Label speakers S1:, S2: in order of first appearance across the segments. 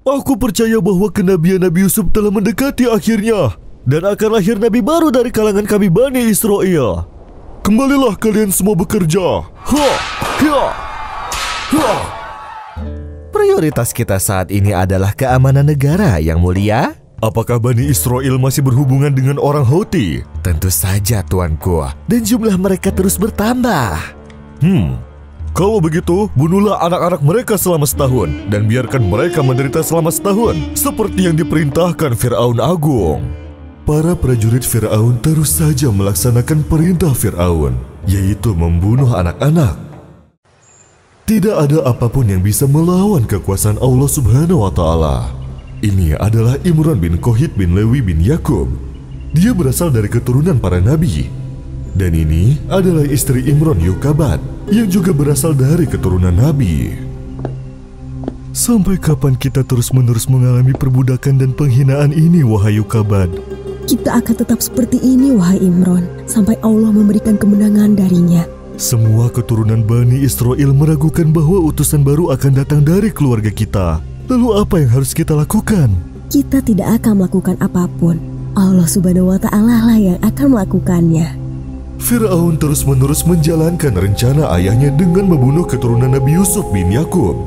S1: Aku percaya bahwa kenabian Nabi Yusuf telah mendekati akhirnya, dan akan lahir nabi baru dari kalangan kami Bani Israel. Kembalilah kalian semua bekerja.
S2: Prioritas kita saat ini adalah keamanan negara, Yang Mulia.
S1: Apakah Bani Israel masih berhubungan dengan orang Houthi?
S2: Tentu saja, Tuanku. Dan jumlah mereka terus bertambah.
S1: Kalau begitu, bunuhlah anak-anak mereka selama setahun dan biarkan mereka menderita selama setahun, seperti yang diperintahkan Firaun Agung. Para prajurit Firaun terus saja melaksanakan perintah Firaun, yaitu membunuh anak-anak. Tidak ada apapun yang bisa melawan kekuasaan Allah Subhanahu wa Ta'ala. Ini adalah Imran bin Kohit bin Lewi bin Yakub. Dia berasal dari keturunan para nabi. Dan ini adalah istri Imran, Yukabat, yang juga berasal dari keturunan nabi. Sampai kapan kita terus-menerus mengalami perbudakan dan penghinaan ini, wahai Yukabat?
S3: Kita akan tetap seperti ini, wahai Imran, sampai Allah memberikan kemenangan darinya.
S1: Semua keturunan Bani Israel meragukan bahwa utusan baru akan datang dari keluarga kita. Lalu apa yang harus kita lakukan?
S3: Kita tidak akan melakukan apapun. Allah Subhanahu wa Ta'ala lah yang akan melakukannya.
S1: Firaun terus-menerus menjalankan rencana ayahnya dengan membunuh keturunan Nabi Yusuf bin Yakub.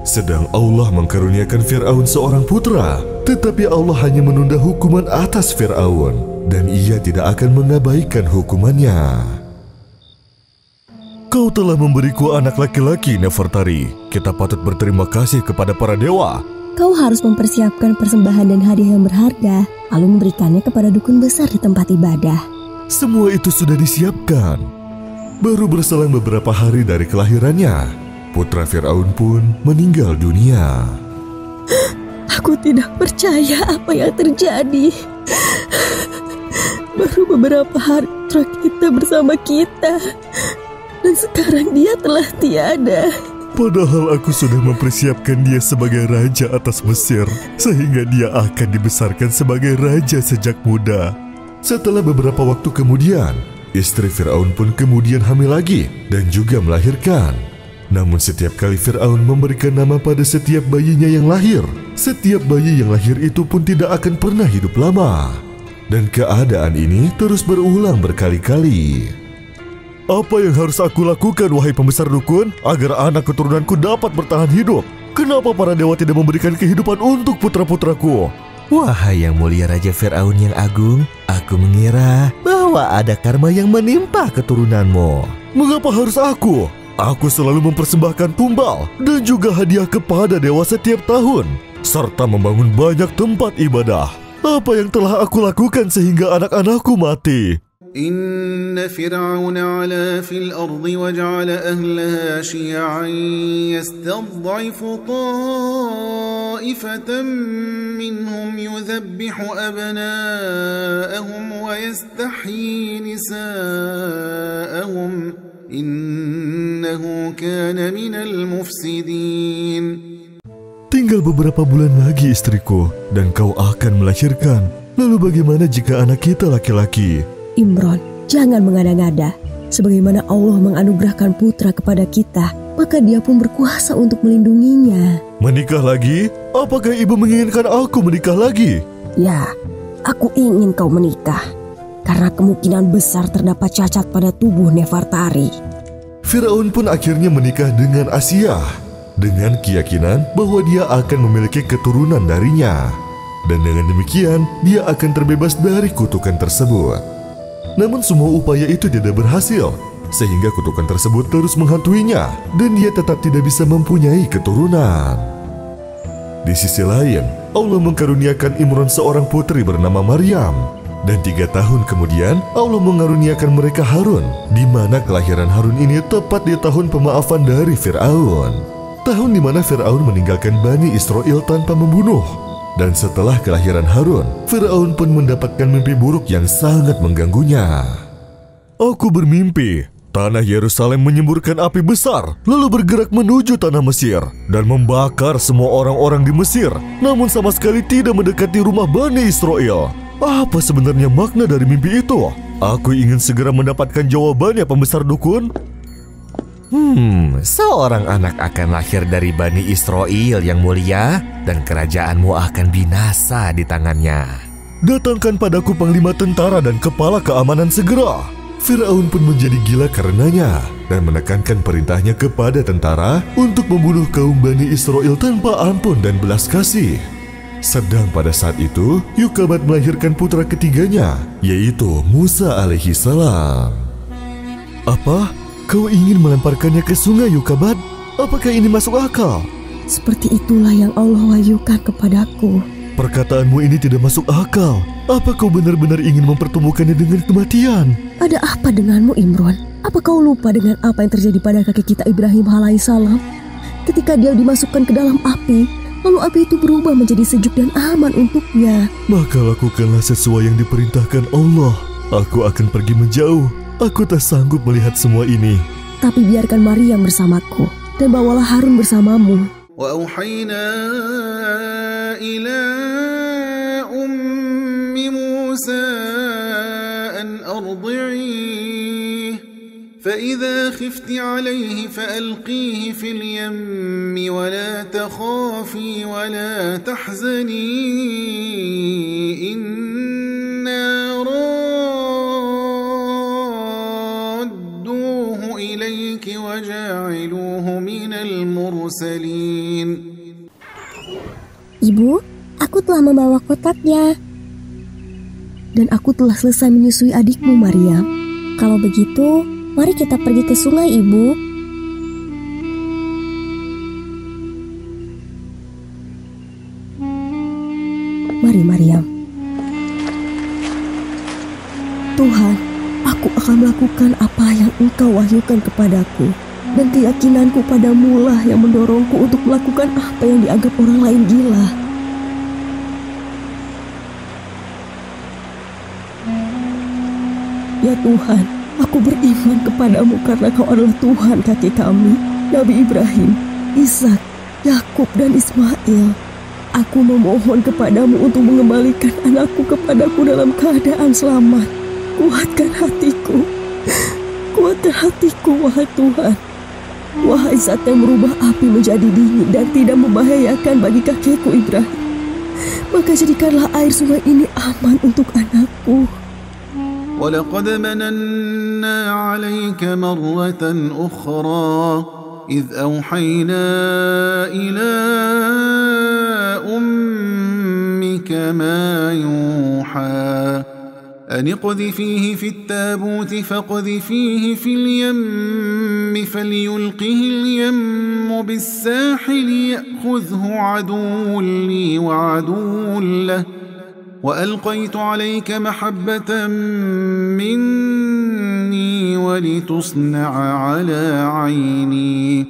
S1: Sedang Allah mengkaruniakan Firaun seorang putra, tetapi Allah hanya menunda hukuman atas Firaun, dan ia tidak akan mengabaikan hukumannya. Kau telah memberiku anak laki-laki, Nefertari. Kita patut berterima kasih kepada para dewa.
S3: Kau harus mempersiapkan persembahan dan hadiah yang berharga, lalu memberikannya kepada dukun besar di tempat ibadah.
S1: Semua itu sudah disiapkan. Baru berselang beberapa hari dari kelahirannya, putra Firaun pun meninggal dunia.
S3: Aku tidak percaya apa yang terjadi. Baru beberapa hari putra kita bersama kita, dan sekarang dia telah tiada.
S1: Padahal aku sudah mempersiapkan dia sebagai raja atas Mesir, sehingga dia akan dibesarkan sebagai raja sejak muda. Setelah beberapa waktu kemudian, istri Firaun pun kemudian hamil lagi dan juga melahirkan. Namun setiap kali Firaun memberikan nama pada setiap bayinya yang lahir, setiap bayi yang lahir itu pun tidak akan pernah hidup lama. Dan keadaan ini terus berulang berkali-kali. Apa yang harus aku lakukan, wahai pembesar dukun, agar anak keturunanku dapat bertahan hidup? Kenapa para dewa tidak memberikan kehidupan untuk putra-putraku?
S2: Wahai Yang Mulia Raja Firaun yang agung, aku mengira bahwa ada karma yang menimpa keturunanmu.
S1: Mengapa harus aku? Aku selalu mempersembahkan tumbal dan juga hadiah kepada dewa setiap tahun, serta membangun banyak tempat ibadah. Apa yang telah aku lakukan sehingga anak-anakku mati?
S4: إن فرعون علا في الأرض وجعل أهلها شيعا يستضعف طائفة منهم يذبح أبناءهم ويستحيي نساءهم إنه كان من المفسدين.
S1: Tinggal beberapa bulan lagi istriku, dan kau akan melahirkan. Lalu bagaimana jika anak kita laki-laki?
S3: Imran, jangan mengada-ngada. Sebagaimana Allah menganugerahkan putra kepada kita, maka dia pun berkuasa untuk melindunginya.
S1: Menikah lagi? Apakah ibu menginginkan aku menikah lagi?
S3: Ya, aku ingin kau menikah. Karena kemungkinan besar terdapat cacat pada tubuh Nefertari.
S1: Firaun pun akhirnya menikah dengan Asiyah, dengan keyakinan bahwa dia akan memiliki keturunan darinya. Dan dengan demikian, dia akan terbebas dari kutukan tersebut. Namun semua upaya itu tidak berhasil, sehingga kutukan tersebut terus menghantuinya, dan dia tetap tidak bisa mempunyai keturunan. Di sisi lain, Allah mengkaruniakan Imran seorang putri bernama Maryam. Dan 3 tahun kemudian, Allah mengaruniakan mereka Harun, di mana kelahiran Harun ini tepat di tahun pemaafan dari Firaun. Tahun di mana Firaun meninggalkan Bani Israel tanpa membunuh. Dan setelah kelahiran Harun, Firaun pun mendapatkan mimpi buruk yang sangat mengganggunya. Aku bermimpi, tanah Yerusalem menyemburkan api besar, lalu bergerak menuju tanah Mesir, dan membakar semua orang-orang di Mesir, namun sama sekali tidak mendekati rumah Bani Israel. Apa sebenarnya makna dari mimpi itu? Aku ingin segera mendapatkan jawabannya, pembesar dukun.
S2: Seorang anak akan lahir dari Bani Israel yang mulia, dan kerajaanmu akan binasa di tangannya.
S1: Datangkan padaku panglima tentara dan kepala keamanan segera. Firaun pun menjadi gila karenanya dan menekankan perintahnya kepada tentara untuk membunuh kaum Bani Israel tanpa ampun dan belas kasih. Sedang pada saat itu, Yukabat melahirkan putra ketiganya, yaitu Musa alaihi salam. Apa? Kau ingin melemparkannya ke sungai, Yukabat? Apakah ini masuk akal?
S3: Seperti itulah yang Allah wahyukan kepadaku.
S1: Perkataanmu ini tidak masuk akal. Apa kau benar-benar ingin mempertemukannya dengan kematian?
S3: Ada apa denganmu, Imron? Apa kau lupa dengan apa yang terjadi pada kakek kita Ibrahim alaihissalam? Ketika dia dimasukkan ke dalam api, lalu api itu berubah menjadi sejuk dan aman untuknya.
S1: Maka lakukanlah sesuai yang diperintahkan Allah. Aku akan pergi menjauh. Aku tak sanggup melihat semua ini.
S3: Tapi biarkan Maryam bersamaku, dan bawalah Harun bersamamu.
S4: وأوحينا إلى أم موسى أن أرضعيه فإذا خفت عليه فألقيه في اليم ولا تخافي ولا تحزني إنا رادوه إليك وجاعلوه من المرسلين.
S3: Ibu, aku telah membawa kotaknya. Dan aku telah selesai menyusui adikmu, Maryam. Kalau begitu, mari kita pergi ke sungai, Ibu. Mari, Maryam. Tuhan, aku akan melakukan apa yang Engkau wahyukan kepadaku. Dan keyakinanku padamu lah yang mendorongku untuk melakukan apa yang dianggap orang lain gila. Ya Tuhan, aku beriman kepadamu karena Kau adalah Tuhan kakek kami, Nabi Ibrahim, Ishak, Yakub dan Ismail. Aku memohon kepadamu untuk mengembalikan anakku kepadaku dalam keadaan selamat. Kuatkan hatiku, wahai Tuhan. Wahai Zat yang merubah api menjadi dingin dan tidak membahayakan bagi kakekku Ibrahim, maka jadikanlah air sungai ini aman untuk anakku.
S4: ولقد مننا عليك مرة أخرى إذ أوحينا إلى أمك ما يوحى أن اقذفيه في التابوت فاقذفيه في اليم فليلقه اليم بالساحل يأخذه عدو لي وعدو له وألقيت عليك محبة مني ولتصنع على عيني